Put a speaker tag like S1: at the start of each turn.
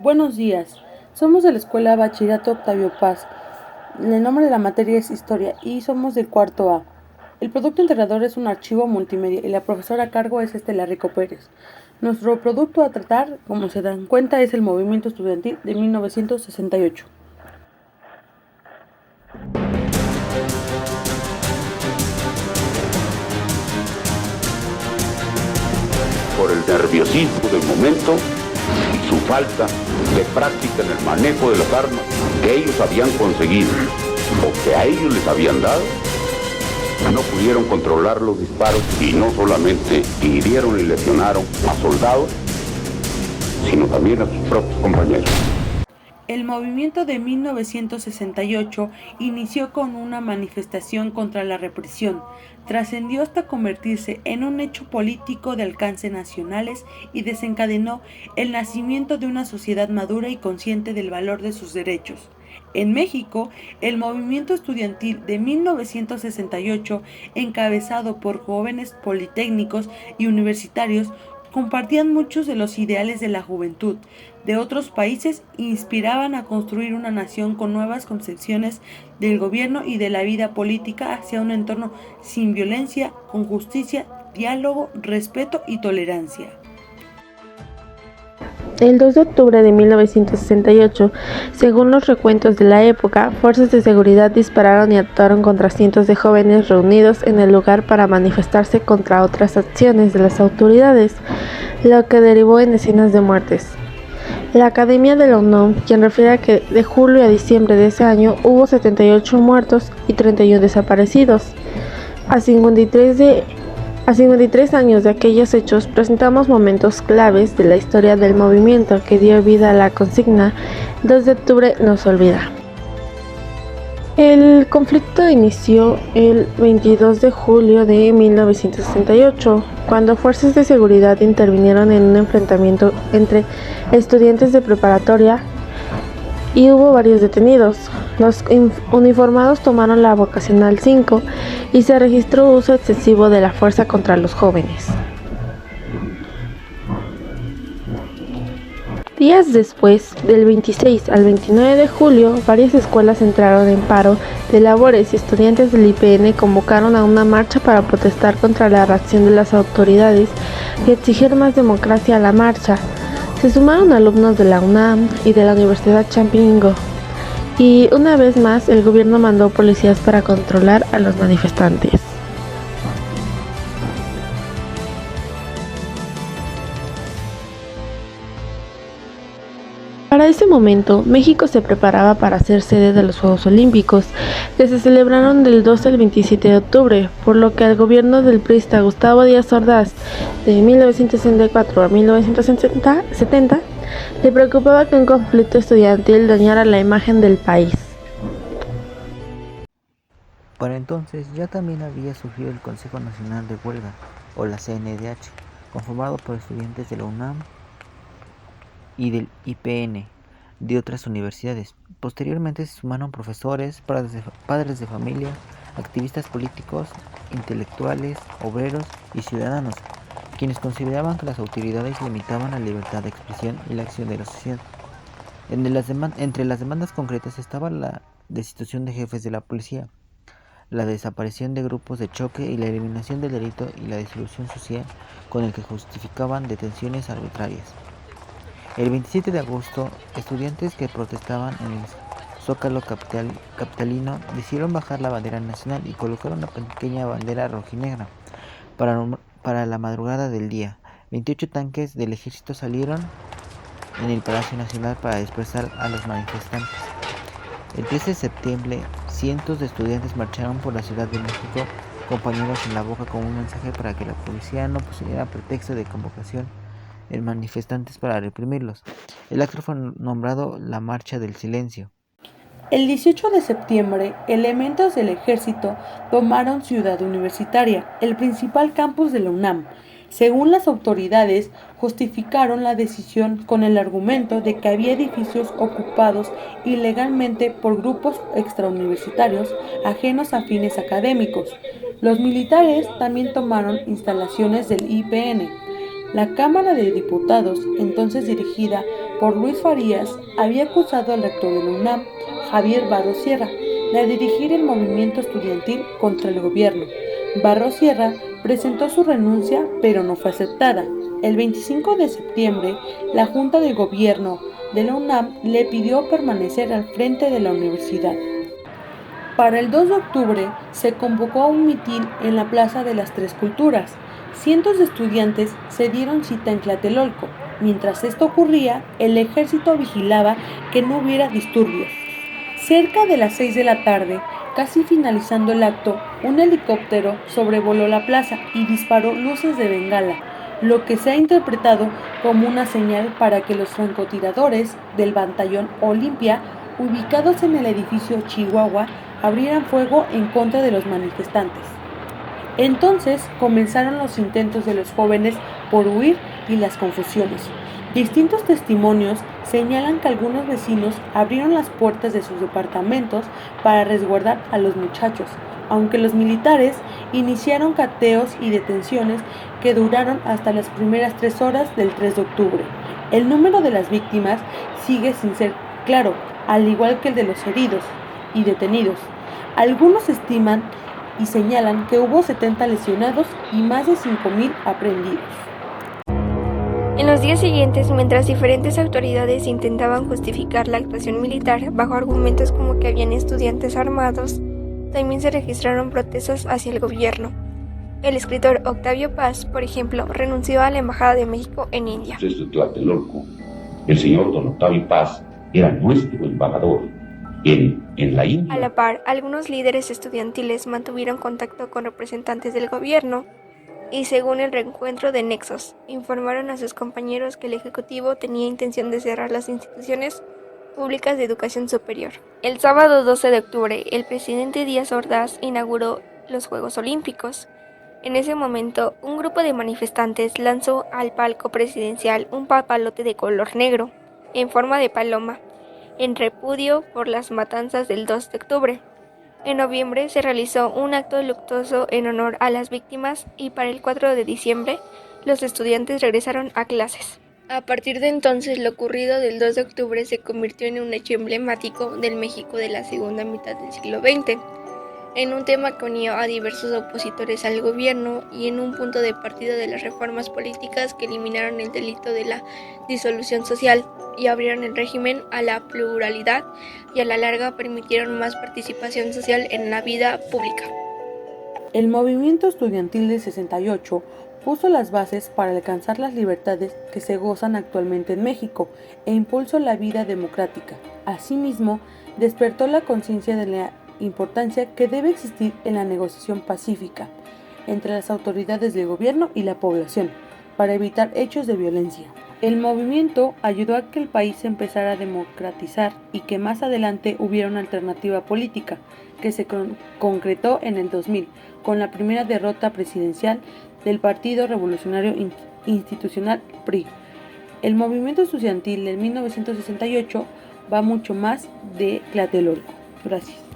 S1: Buenos días, somos de la Escuela Bachillerato Octavio Paz. El nombre de la materia es Historia y somos del cuarto A. El producto integrador es un archivo multimedia y la profesora a cargo es Estela Rico Pérez. Nuestro producto a tratar, como se dan cuenta, es el movimiento estudiantil de 1968.
S2: Por el nerviosismo del momento y su falta de práctica en el manejo de las armas que ellos habían conseguido o que a ellos les habían dado, no pudieron controlar los disparos y no solamente hirieron y lesionaron a soldados, sino también a sus propios compañeros.
S1: El movimiento de 1968 inició con una manifestación contra la represión, trascendió hasta convertirse en un hecho político de alcance nacionales y desencadenó el nacimiento de una sociedad madura y consciente del valor de sus derechos. En México, el movimiento estudiantil de 1968, encabezado por jóvenes politécnicos y universitarios, compartían muchos de los ideales de la juventud de otros países e inspiraban a construir una nación con nuevas concepciones del gobierno y de la vida política hacia un entorno sin violencia, con justicia, diálogo, respeto y tolerancia.
S3: El 2 de octubre de 1968, según los recuentos de la época, fuerzas de seguridad dispararon y actuaron contra cientos de jóvenes reunidos en el lugar para manifestarse contra otras acciones de las autoridades, lo que derivó en decenas de muertes. La Academia de la UNAM, quien refiere que de julio a diciembre de ese año hubo 78 muertos y 31 desaparecidos. A 53 años de aquellos hechos, presentamos momentos claves de la historia del movimiento que dio vida a la consigna 2 de octubre no se olvida. El conflicto inició el 22 de julio de 1968, cuando fuerzas de seguridad intervinieron en un enfrentamiento entre estudiantes de preparatoria y hubo varios detenidos. Los uniformados tomaron la vocacional 5 y se registró uso excesivo de la fuerza contra los jóvenes. Días después, del 26 al 29 de julio, varias escuelas entraron en paro de labores y estudiantes del IPN convocaron a una marcha para protestar contra la reacción de las autoridades y exigir más democracia a la marcha. Se sumaron alumnos de la UNAM y de la Universidad Champingo, y una vez más el gobierno mandó policías para controlar a los manifestantes. Para ese momento, México se preparaba para ser sede de los Juegos Olímpicos, que se celebraron del 12 al 27 de octubre, por lo que al gobierno del priista Gustavo Díaz Ordaz, de 1964 a 1970, le preocupaba que un conflicto estudiantil dañara la imagen del país.
S4: Para entonces ya también había surgido el Consejo Nacional de Huelga, o la CNDH, conformado por estudiantes de la UNAM y del IPN, de otras universidades. Posteriormente se sumaron profesores, padres de familia, activistas políticos, intelectuales, obreros y ciudadanos, quienes consideraban que las autoridades limitaban la libertad de expresión y la acción de la sociedad. Entre las demandas concretas estaba la destitución de jefes de la policía, la desaparición de grupos de choque y la eliminación del delito y la disolución social con el que justificaban detenciones arbitrarias. El 27 de agosto, estudiantes que protestaban en el Zócalo capitalino decidieron bajar la bandera nacional y colocar una pequeña bandera rojinegra. Para la madrugada del día, 28 tanques del ejército salieron en el Palacio Nacional para dispersar a los manifestantes. El 13 de septiembre, cientos de estudiantes marcharon por la Ciudad de México con pañuelos en la boca con un mensaje para que la policía no pusiera pretexto de convocación en manifestantes para reprimirlos. El acto fue nombrado la Marcha del Silencio.
S1: El 18 de septiembre, elementos del ejército tomaron Ciudad Universitaria, el principal campus de la UNAM. Según las autoridades, justificaron la decisión con el argumento de que había edificios ocupados ilegalmente por grupos extrauniversitarios ajenos a fines académicos. Los militares también tomaron instalaciones del IPN. La Cámara de Diputados, entonces dirigida por Luis Farías, había acusado al rector de la UNAM, Javier Barros Sierra, de dirigir el movimiento estudiantil contra el gobierno. Barros Sierra presentó su renuncia, pero no fue aceptada. El 25 de septiembre, la Junta de Gobierno de la UNAM le pidió permanecer al frente de la universidad. Para el 2 de octubre se convocó a un mitin en la Plaza de las Tres Culturas. Cientos de estudiantes se dieron cita en Tlatelolco. Mientras esto ocurría, el ejército vigilaba que no hubiera disturbios. Cerca de las 6 de la tarde, casi finalizando el acto, un helicóptero sobrevoló la plaza y disparó luces de bengala, lo que se ha interpretado como una señal para que los francotiradores del batallón Olimpia, ubicados en el edificio Chihuahua, abrieran fuego en contra de los manifestantes. Entonces comenzaron los intentos de los jóvenes por huir y las confusiones. Distintos testimonios señalan que algunos vecinos abrieron las puertas de sus departamentos para resguardar a los muchachos, aunque los militares iniciaron cateos y detenciones que duraron hasta las primeras 3 horas del 3 de octubre. El número de las víctimas sigue sin ser claro, al igual que el de los heridos y detenidos. Algunos estiman y señalan que hubo 70 lesionados y más de 5,000 aprehendidos.
S5: En los días siguientes, mientras diferentes autoridades intentaban justificar la actuación militar bajo argumentos como que habían estudiantes armados, también se registraron protestas hacia el gobierno. El escritor Octavio Paz, por ejemplo, renunció a la Embajada de México en India.
S2: Desde Tlatelolco, el señor don Octavio Paz era nuestro embajador en la India.
S5: A la par, algunos líderes estudiantiles mantuvieron contacto con representantes del gobierno y, según el reencuentro de Nexos, informaron a sus compañeros que el Ejecutivo tenía intención de cerrar las instituciones públicas de educación superior. El sábado 12 de octubre, el presidente Díaz Ordaz inauguró los Juegos Olímpicos. En ese momento, un grupo de manifestantes lanzó al palco presidencial un papalote de color negro, en forma de paloma, en repudio por las matanzas del 2 de octubre. En noviembre se realizó un acto luctuoso en honor a las víctimas y para el 4 de diciembre los estudiantes regresaron a clases. A partir de entonces, lo ocurrido del 2 de octubre se convirtió en un hecho emblemático del México de la segunda mitad del siglo XX, en un tema que unió a diversos opositores al gobierno y en un punto de partida de las reformas políticas que eliminaron el delito de la disolución social y abrieron el régimen a la pluralidad y a la larga permitieron más participación social en la vida pública.
S1: El movimiento estudiantil del 68 puso las bases para alcanzar las libertades que se gozan actualmente en México e impulsó la vida democrática. Asimismo, despertó la conciencia de la importancia que debe existir en la negociación pacífica entre las autoridades del gobierno y la población para evitar hechos de violencia. El movimiento ayudó a que el país se empezara a democratizar y que más adelante hubiera una alternativa política que se concretó en el 2000 con la primera derrota presidencial del Partido Revolucionario Institucional PRI. El movimiento estudiantil de 1968 va mucho más de Tlatelolco. Gracias.